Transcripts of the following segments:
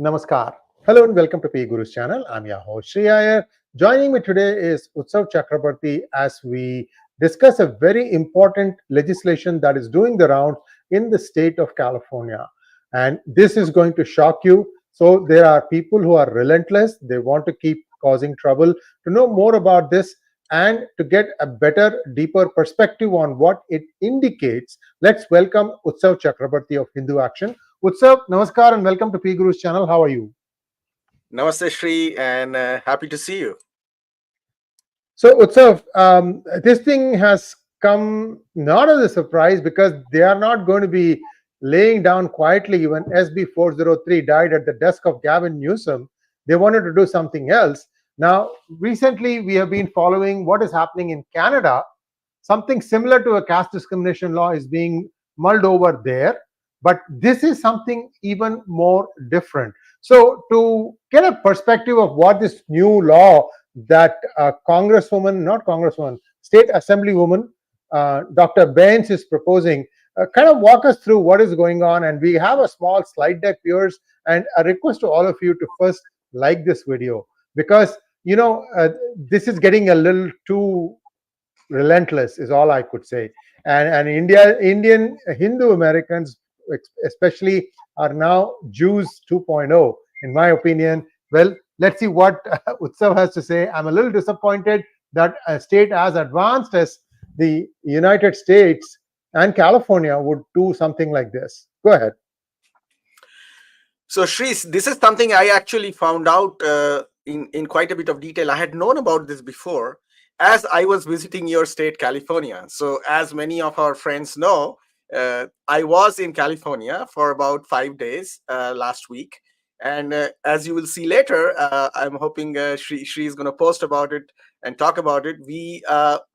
Namaskar. Hello and welcome to P Guru's channel. I'm your host Sri Iyer. Joining me today is Utsav Chakrabarti as we discuss a very important legislation that is doing the round in the state of California. And this is going to shock you. So there are people who are relentless. They want to keep causing trouble. To know more about this and to get a better, deeper perspective on what it indicates, let's welcome Utsav Chakrabarti of Hindu Action. Utsav, namaskar and welcome to P Guru's channel. How are you? Namaste, Shri, and happy to see you. So, Utsav, this thing has come not as a surprise because they are not going to be laying down quietly when SB 403 died at the desk of Gavin Newsom. They wanted to do something else. Now, recently, we have been following what is happening in Canada. Something similar to a caste discrimination law is being mulled over there, but this is something even more different. So, to get a perspective of what this new law that not Congresswoman, State Assemblywoman Dr. Bains is proposing, kind of walk us through what is going on. And we have a small slide deck, viewers, and a request to all of you to first like this video because this is getting a little too relentless is all I could say. And Indian Hindu Americans especially are now Jews 2.0 in my opinion. Well, let's see what Utsav has to say. I'm a little disappointed that a state as advanced as the United States and California would do something like this. Go ahead. So, Shri, this is something I actually found out in quite a bit of detail. I had known about this before as I was visiting your state, California. So, as many of our friends know, I was in California for about 5 days last week. And as you will see later, I'm hoping Shri is going to post about it and talk about it.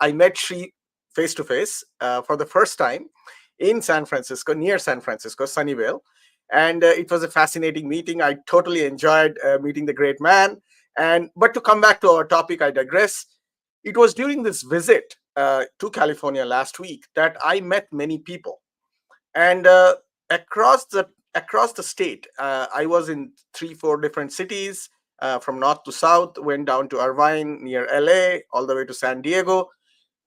I met Shri face to face for the first time in San Francisco, near San Francisco, Sunnyvale. And it was a fascinating meeting. I totally enjoyed meeting the great man. But to come back to our topic, I digress. It was during this visit to California last week that I met many people. And across the state, I was in 3-4 different cities from north to south, went down to Irvine near LA, all the way to San Diego.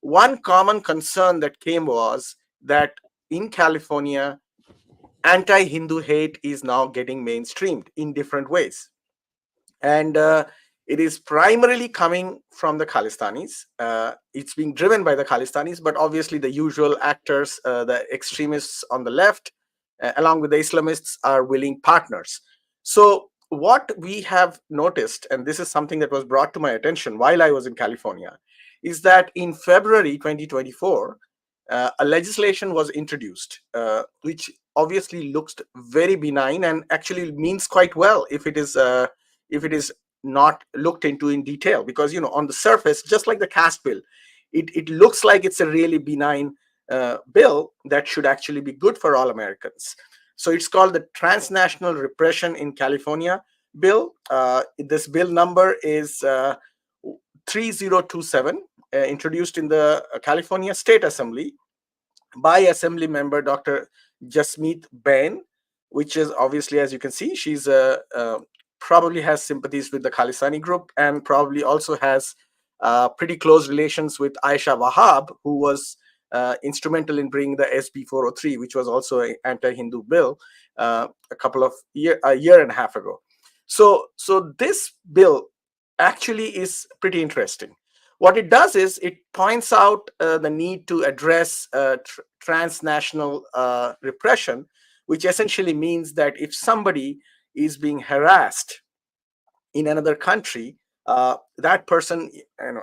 One common concern that came was that in California, anti-Hindu hate is now getting mainstreamed in different ways. And it is primarily coming from the Khalistanis. It's being driven by the Khalistanis, but obviously the usual actors, the extremists on the left, along with the Islamists, are willing partners. So what we have noticed, and this is something that was brought to my attention while I was in California, is that in February 2024, a legislation was introduced, which obviously looks very benign and actually means quite well if it is not looked into in detail, because on the surface, just like the caste bill, it looks like it's a really benign bill that should actually be good for all Americans. So it's called the Transnational Repression in California bill. This bill number is 3027, introduced in the California State Assembly by Assembly member Dr. Jasmeet Bains, which is obviously, as you can see, she's probably has sympathies with the Khalistani group and probably also has pretty close relations with Aisha Wahab, who was instrumental in bringing the SB 403, which was also an anti-Hindu bill a year and a half ago. So this bill actually is pretty interesting. What it does is it points out the need to address transnational repression, which essentially means that if somebody is being harassed in another country, that person,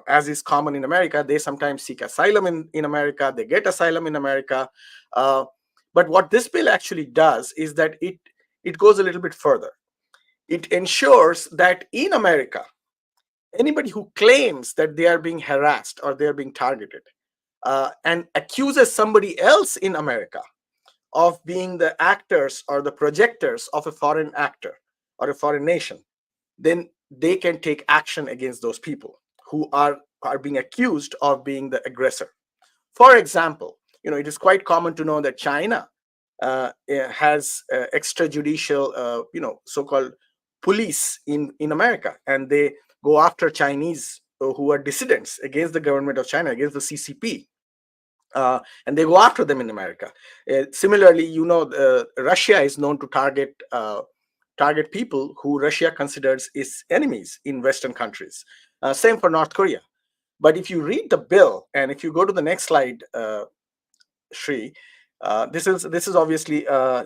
as is common in America, they sometimes seek asylum in America, they get asylum in America. But what this bill actually does is that it goes a little bit further. It ensures that in America, anybody who claims that they are being harassed or they are being targeted and accuses somebody else in America of being the actors or the projectors of a foreign actor or a foreign nation, then they can take action against those people who are being accused of being the aggressor. For example, it is quite common to know that China has extrajudicial, so-called police in America, and they go after Chinese who are dissidents against the government of China, against the CCP. And they go after them in America. Similarly, Russia is known to target people who Russia considers its enemies in Western countries. Same for North Korea. But if you read the bill, and if you go to the next slide, Shri, this is obviously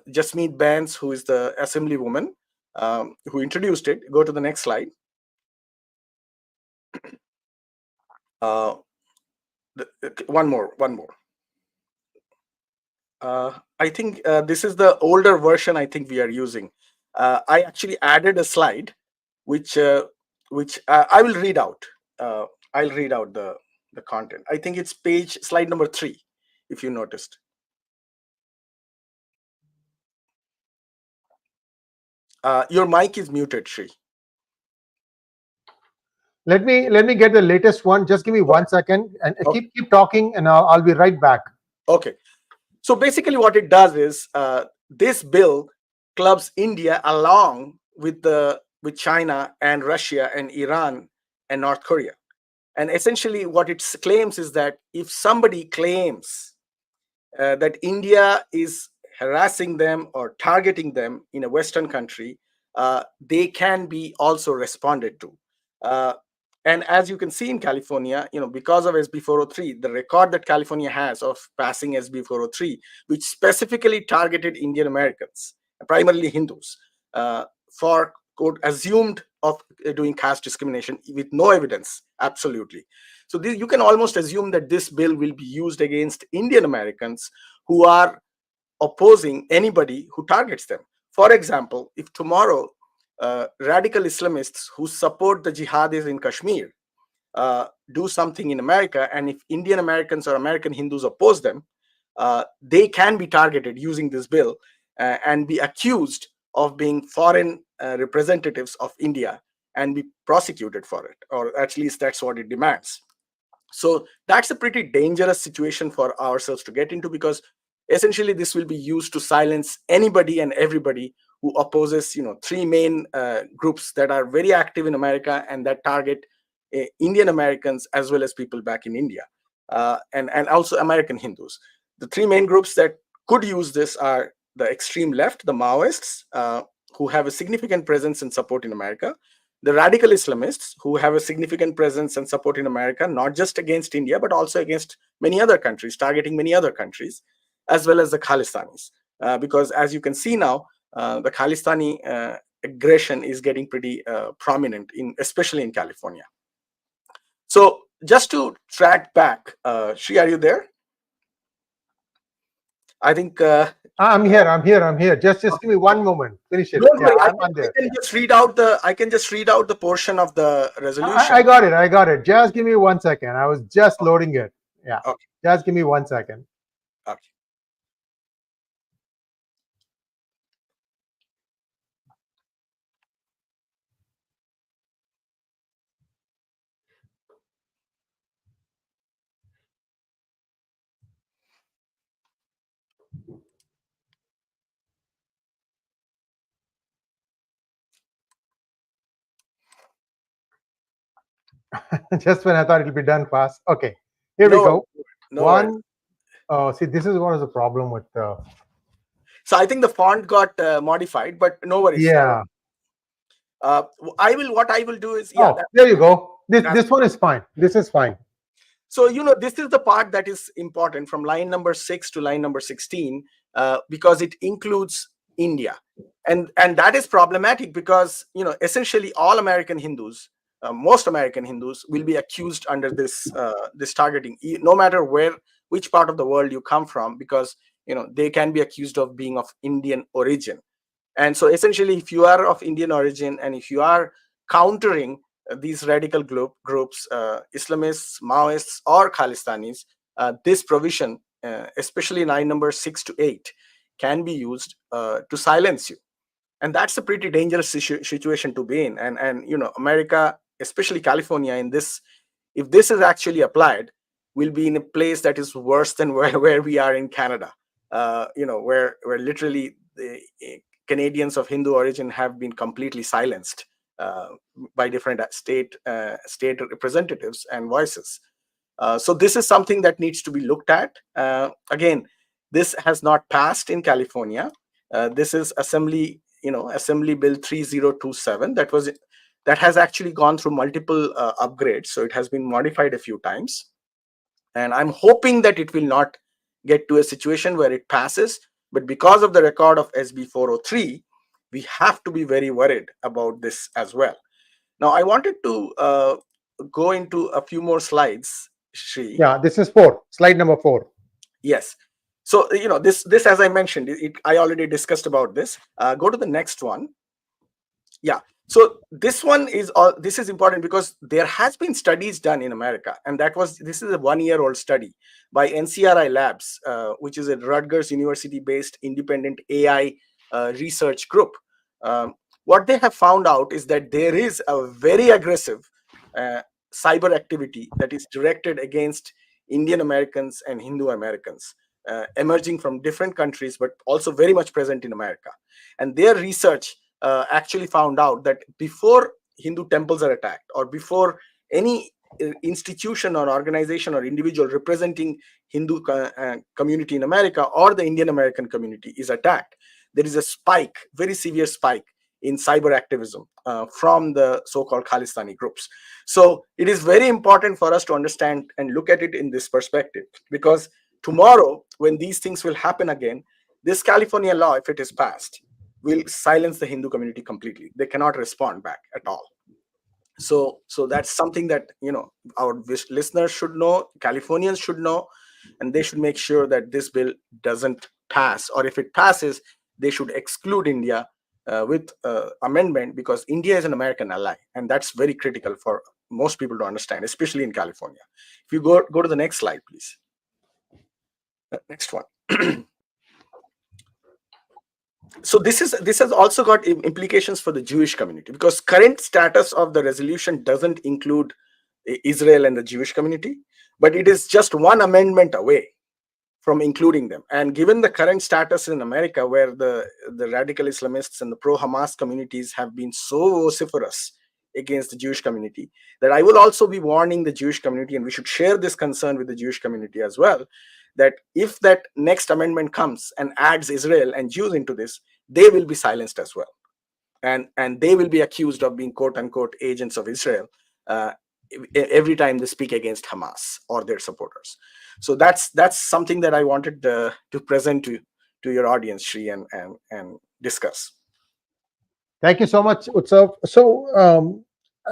Jasmeet Bains, who is the assemblywoman who introduced it. Go to the next slide. One more. I think this is the older version I think we are using. I actually added a slide which I will read out. I'll read out the content. I think it's slide number 3, if you noticed. Your mic is muted, Shri. Let me get the latest one. Just give me 1 second, and Okay. keep talking, and I'll be right back. Okay. So basically, what it does is this bill clubs India along with China and Russia and Iran and North Korea. And essentially, what it claims is that if somebody claims that India is harassing them or targeting them in a Western country, they can be also responded to. And as you can see in California, because of SB 403, the record that California has of passing SB 403, which specifically targeted Indian Americans, primarily Hindus, for quote assumed of doing caste discrimination with no evidence, absolutely. So you can almost assume that this bill will be used against Indian Americans who are opposing anybody who targets them. For example, if tomorrow radical Islamists who support the jihadis in Kashmir do something in America, and if Indian Americans or American Hindus oppose them, they can be targeted using this bill and be accused of being foreign representatives of India and be prosecuted for it, or at least that's what it demands. So that's a pretty dangerous situation for ourselves to get into, because essentially this will be used to silence anybody and everybody who opposes 3 main groups that are very active in America and that target Indian Americans as well as people back in India, and also American Hindus. The 3 main groups that could use this are the extreme left, the Maoists, who have a significant presence and support in America, the radical Islamists, who have a significant presence and support in America, not just against India, but also against many other countries, targeting many other countries, as well as the Khalistanis. Because as you can see now, the Khalistani aggression is getting pretty prominent, especially in California. So just to track back, Shri, are you there? I think I'm here. Just give me 1 moment. Finish it. Don't worry, I'm there. I can just read out the portion of the resolution. I got it. Just give me 1 second. I was just loading it. Yeah. Okay. Just give me 1 second. Okay. Just when I thought it'll be done fast. Okay, here we go. No One. See, this is what is the problem with. So I think the font got modified, but no worries. Yeah. What I will do is there you go. This one is fine. This is fine. So this is the part that is important from line number 6 to line number 16, because it includes India, and that is problematic because essentially all American Hindus, most American Hindus, will be accused under this targeting, no matter which part of the world you come from, because they can be accused of being of Indian origin. And so essentially, if you are of Indian origin and if you are countering these radical groups, Islamists, Maoists, or Khalistanis, this provision, especially line number 6 to 8, can be used to silence you. And that's a pretty dangerous situation to be in. And America, especially California, if this is actually applied, will be in a place that is worse than where we are in Canada. Where literally Canadians of Hindu origin have been completely silenced by different state representatives and voices. So this is something that needs to be looked at. Again, this has not passed in California. This is Assembly Bill 3027 that has actually gone through multiple upgrades. So it has been modified a few times, and I'm hoping that it will not get to a situation where it passes. But because of the record of SB 403, we have to be very worried about this as well. Now, I wanted to go into a few more slides, Shri. Yeah, this is 4, slide number 4. Yes. So, this as I mentioned, I already discussed about this. Go to the next one. Yeah. So this is important because there has been studies done in America, and this is a 1-year-old study by NCRI Labs, which is a Rutgers University-based independent AI research group. What they have found out is that there is a very aggressive cyber activity that is directed against Indian Americans and Hindu Americans, emerging from different countries, but also very much present in America. And their research actually found out that before Hindu temples are attacked, or before any institution or organization or individual representing Hindu community in America or the Indian American community is attacked, there is a spike, very severe spike in cyber activism from the so-called Khalistani groups. So it is very important for us to understand and look at it in this perspective, because tomorrow, when these things will happen again, this California law, if it is passed, will silence the Hindu community completely. They cannot respond back at all. So that's something that our listeners should know, Californians should know, and they should make sure that this bill doesn't pass, or if it passes, they should exclude India with amendment, because India is an American ally, and that's very critical for most people to understand, especially in California. If you go to the next slide, please. Next one. So this has also got implications for the Jewish community, because current status of the resolution doesn't include Israel and the Jewish community, but it is just one amendment away from including them. And given the current status in America, where the radical Islamists and the pro-Hamas communities have been so vociferous against the Jewish community, that I will also be warning the Jewish community, and we should share this concern with the Jewish community as well, that if that next amendment comes and adds Israel and Jews into this, they will be silenced as well. And they will be accused of being quote unquote agents of Israel every time they speak against Hamas or their supporters. So that's something that I wanted to present to your audience, Shri, and discuss. Thank you so much, Utsav. So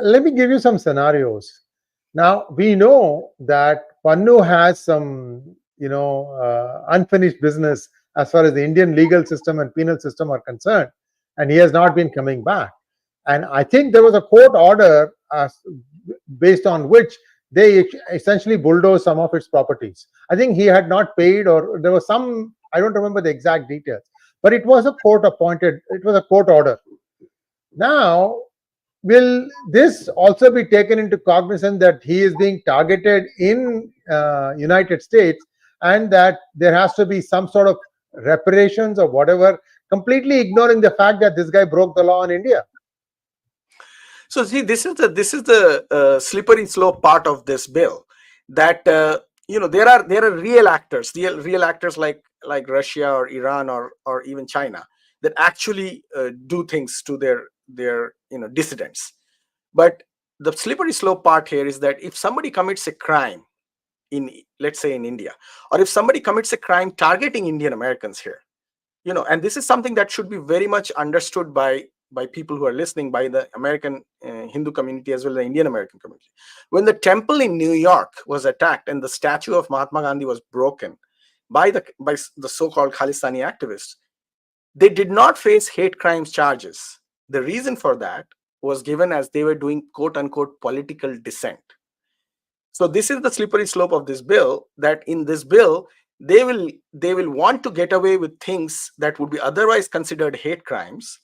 let me give you some scenarios. Now, we know that Pannu has some unfinished business as far as the Indian legal system and penal system are concerned, and he has not been coming back. And I think there was a court order based on which they essentially bulldozed some of its properties. I think he had not paid, or there was some, I don't remember the exact details, but it was a court order. Now, will this also be taken into cognizance that he is being targeted in United States, and that there has to be some sort of reparations or whatever, completely ignoring the fact that this guy broke the law in India? So see, this is the slippery slope part of this bill, that there are real actors like Russia or Iran or even China that actually do things to their dissidents. But the slippery slope part here is that if somebody commits a crime let's say in India, or if somebody commits a crime targeting Indian Americans here, and this is something that should be very much understood by people who are listening, by the American Hindu community as well as the Indian American community. When the temple in New York was attacked and the statue of Mahatma Gandhi was broken by the so-called Khalistani activists, they did not face hate crimes charges. The reason for that was given as they were doing quote unquote political dissent. So this is the slippery slope of this bill, that in this bill they will want to get away with things that would be otherwise considered hate crimes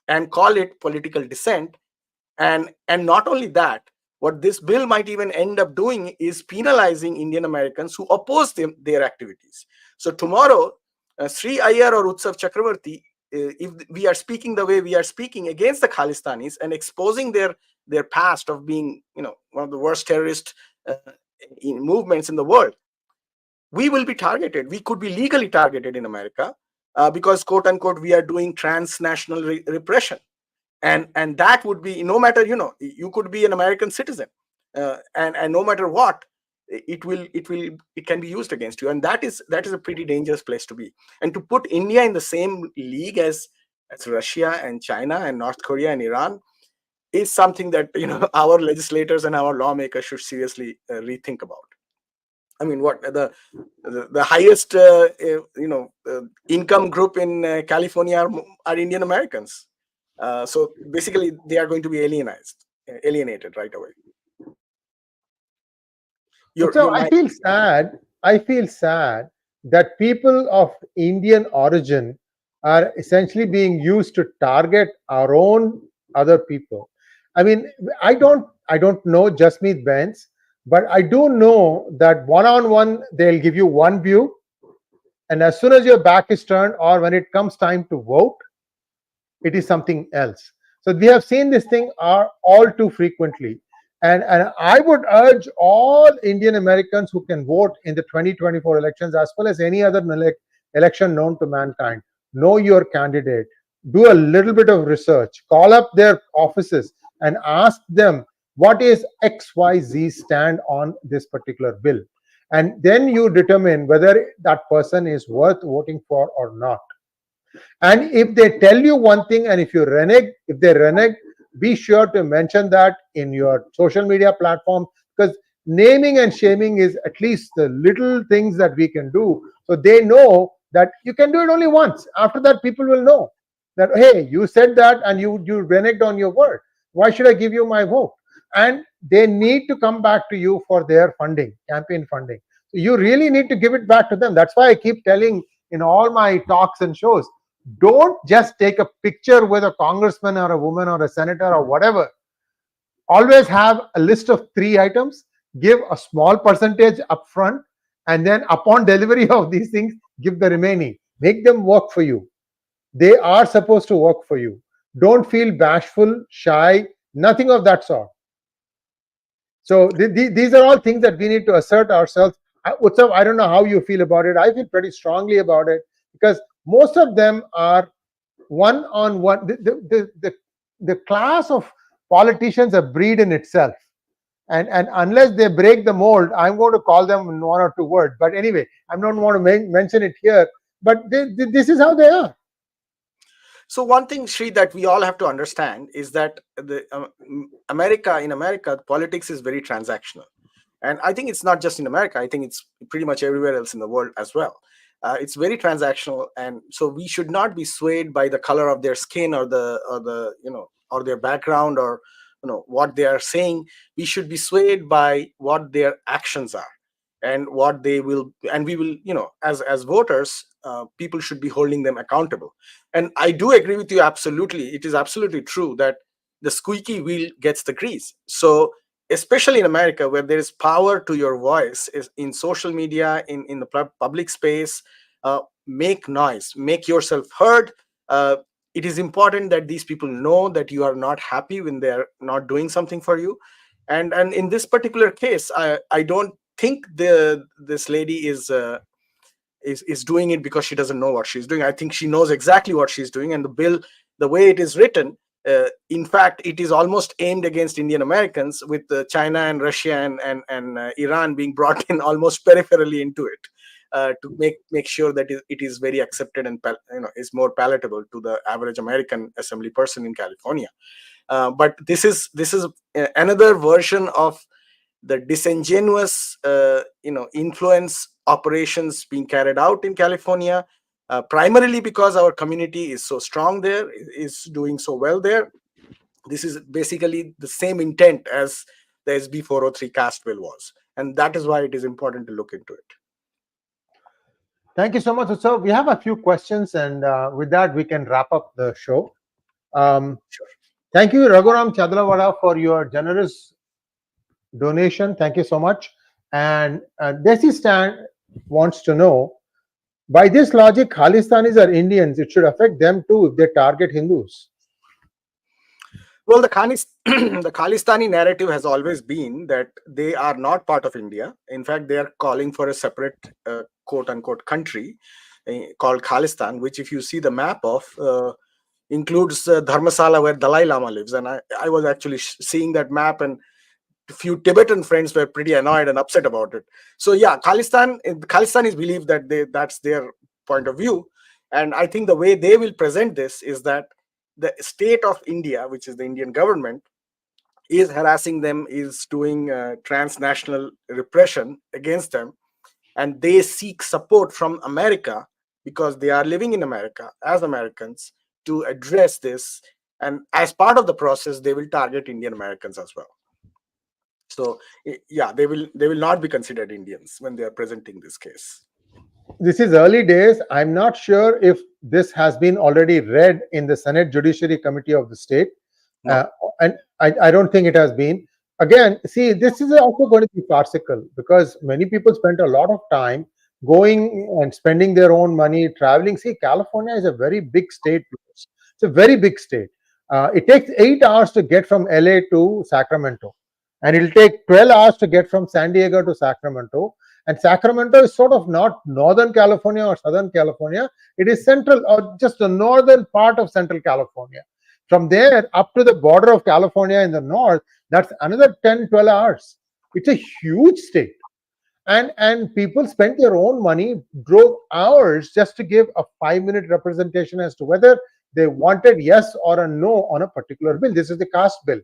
and call it political dissent. And not only that, what this bill might even end up doing is penalizing Indian Americans who oppose their activities. So tomorrow, Sri Iyer or Utsav Chakravarti if we are speaking the way we are speaking against the Khalistanis and exposing their past of being, one of the worst terrorist uh, movements in the world, we will be targeted. We could be legally targeted in America, because quote unquote we are doing transnational repression, and that would be, no matter, you could be an American citizen, and no matter what, it can be used against you, and that is a pretty dangerous place to be. And to put India in the same league as Russia and China and North Korea and Iran is something that our legislators and our lawmakers should seriously rethink about. I mean, what the highest income group in California are Indian Americans. So basically, they are going to be alienated right away. So Your I mic. feel sad. I feel sad that people of Indian origin are essentially being used to target our own other people. I mean, I don't know Jasmeet Bains, but I do know that one on one they'll give you one view, and as soon as your back is turned, or when it comes time to vote, it is something else. So we have seen this thing are all too frequently. And I would urge all Indian Americans who can vote in the 2024 elections, as well as any other election known to mankind, know your candidate, do a little bit of research, call up their offices and ask them what is XYZ stand on this particular bill. And then you determine whether that person is worth voting for or not. And if they tell you one thing, and if they renege, be sure to mention that in your social media platform, because naming and shaming is at least the little things that we can do. So they know that you can do it only once. After that, people will know that, hey, you said that and you reneged on your word. Why should I give you my vote? And they need to come back to you for their funding, campaign funding. So you really need to give it back to them. That's why I keep telling in all my talks and shows, don't just take a picture with a congressman or a woman or a senator or whatever. Always have a list of 3 items, give a small percentage up front, and then upon delivery of these things, give the remaining. Make them work for you. They are supposed to work for you. Don't feel bashful, shy, nothing of that sort. So these are all things that we need to assert ourselves. Utsav, I don't know how you feel about it. I feel pretty strongly about it, because most of them are one on one. The class of politicians a breed in itself, and unless they break the mold, I'm going to call them in 1 or 2 words. But anyway, I don't want to mention it here. But this is how they are. So one thing, Sri, that we all have to understand is that in America, politics is very transactional. And I think it's not just in America. I think it's pretty much everywhere else in the world as well. It's very transactional, and so we should not be swayed by the color of their skin or or their background, or what they are saying. We should be swayed by what their actions are, and what they will, and we will, as voters, people should be holding them accountable. And I do agree with you absolutely. It is absolutely true that the squeaky wheel gets the grease. So especially in America, where there is power to your voice, is in social media, in the public space, make noise, make yourself heard. It is important that these people know that you are not happy when they're not doing something for you. And in this particular case, I don't think this lady is doing it because she doesn't know what she's doing. I think she knows exactly what she's doing, and the bill, the way it is written, in fact, it is almost aimed against Indian Americans, with China and Russia and Iran being brought in almost peripherally into it, to make sure that it is very accepted and is more palatable to the average American assembly person in California. But this is another version of the disingenuous influence operations being carried out in California, primarily because our community is so strong there, is doing so well there. This is basically the same intent as the SB 403 caste bill was, and that is why it is important to look into it. Thank you so much. So we have a few questions, and with that, we can wrap up the show. Sure. Thank you, Raghuram Chadlavada, for your generous donation. Thank you so much. And Desi Stan wants to know, By this logic, Khalistanis are Indians. It should affect them too if they target Hindus. Well, the Khalistani narrative has always been that they are not part of India. In fact, they are calling for a separate quote unquote country called Khalistan, which, if you see the map of, includes Dharmasala where Dalai Lama lives. And I was actually seeing that map, and a few Tibetan friends were pretty annoyed and upset about it. So, yeah, Khalistanis believe that that's their point of view. And I think the way they will present this is that the state of India, which is the Indian government, is harassing them, is doing transnational repression against them, and they seek support from America because they are living in America as Americans to address this. And as part of the process, they will target Indian Americans as well. So yeah, they will not be considered Indians when they are presenting this case. This is early days. I'm not sure if this has been already read in the Senate Judiciary Committee of the state. No. And I don't think it has been. Again, see, this is also going to be farcical because many people spent a lot of time going and spending their own money, traveling. See, California is a very big state. It's a very big state. It takes 8 hours to get from LA to Sacramento, and it'll take 12 hours to get from San Diego to Sacramento. And Sacramento is sort of not Northern California or Southern California. It is central or just the northern part of Central California. From there up to the border of California in the north, that's another 10, 12 hours. It's a huge state. And people spent their own money, drove hours just to give a 5-minute representation as to whether they wanted yes or a no on a particular bill. This is the caste bill.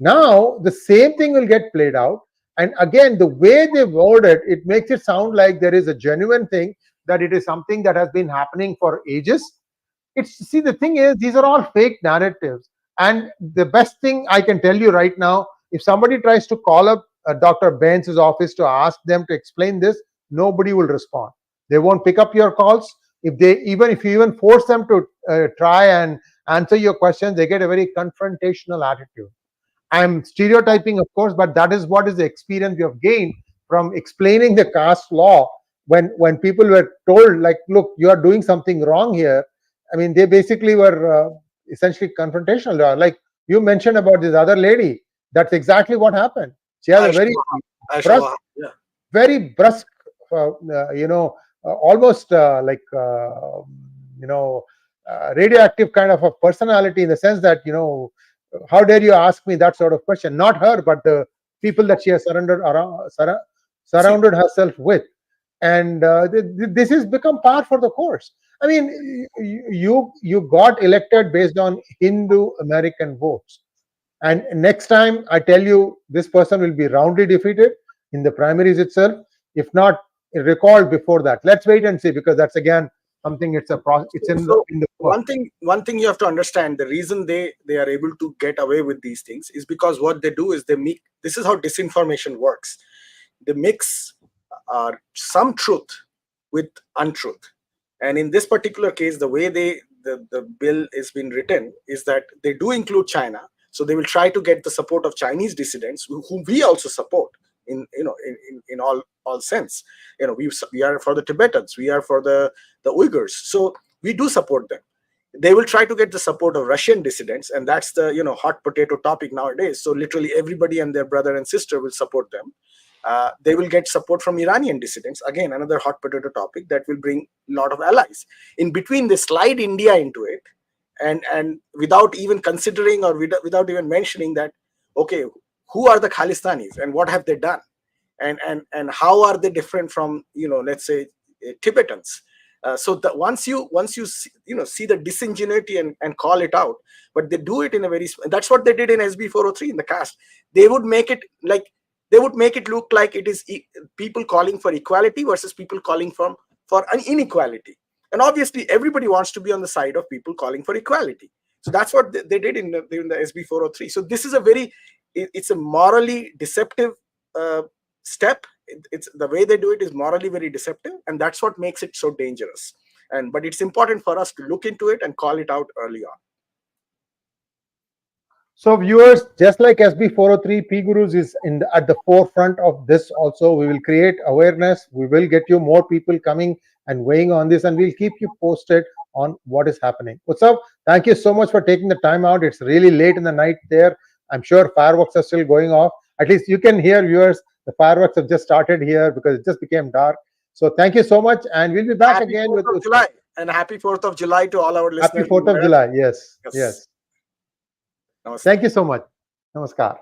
Now, the same thing will get played out. And again, the way they word it, it makes it sound like there is a genuine thing, that it is something that has been happening for ages. See, the thing is, these are all fake narratives. And the best thing I can tell you right now, if somebody tries to call up Dr. Bains' office to ask them to explain this, nobody will respond. They won't pick up your calls. If you even force them to try and answer your questions, they get a very confrontational attitude. I'm stereotyping, of course, but that is what is the experience we have gained from explaining the caste law. When people were told, like, look, you are doing something wrong here. I mean, they basically were essentially confrontational. Like you mentioned about this other lady, that's exactly what happened. She has a brusque, Yeah. very brusque, almost like radioactive kind of a personality, in the sense that, how dare you ask me that sort of question? Not her, but the people that she has surrounded herself with. And this has become par for the course. I mean, you got elected based on Hindu American votes, and next time I tell you, this person will be roundly defeated in the primaries itself, if not recalled before that. Let's wait and see, because that's again something. It's in the one thing you have to understand: the reason they are able to get away with these things is because what they do is this is how disinformation works. They mix some truth with untruth. And in this particular case, the way the bill is being written is that they do include China. So they will try to get the support of Chinese dissidents, whom we also support in all sense. We are for the Tibetans, we are for the Uyghurs. So we do support them. They will try to get the support of Russian dissidents, and that's the hot potato topic nowadays. So literally everybody and their brother and sister will support them. They will get support from Iranian dissidents, again another hot potato topic that will bring a lot of allies. In between, they slide India into it, and without even considering or without even mentioning that, okay, who are the Khalistanis and what have they done, and how are they different from let's say Tibetans. So that once you see the disingenuity and call it out, but they do it in a very, that's what they did in SB 403 in the caste. They would make it look like it is people calling for equality versus people calling for an inequality. And obviously everybody wants to be on the side of people calling for equality. So that's what they did in the SB 403. So this is it's a morally deceptive step. It's the way they do it is morally very deceptive, and that's what makes it so dangerous. But it's important for us to look into it and call it out early on. So viewers, just like SB 403, P Gurus is at the forefront of this also. We will create awareness. We will get you more people coming and weighing on this, and we'll keep you posted on what is happening. Utsav, thank you so much for taking the time out. It's really late in the night there. I'm sure fireworks are still going off. At least you can hear, viewers, the fireworks have just started here because it just became dark. So thank you so much, and we'll be back Happy again 4th with of Utsav. July, and happy 4th of July to all our Happy listeners. 4th of July. Yes, Yes. yes. Namaste. Thank you so much. Namaskar.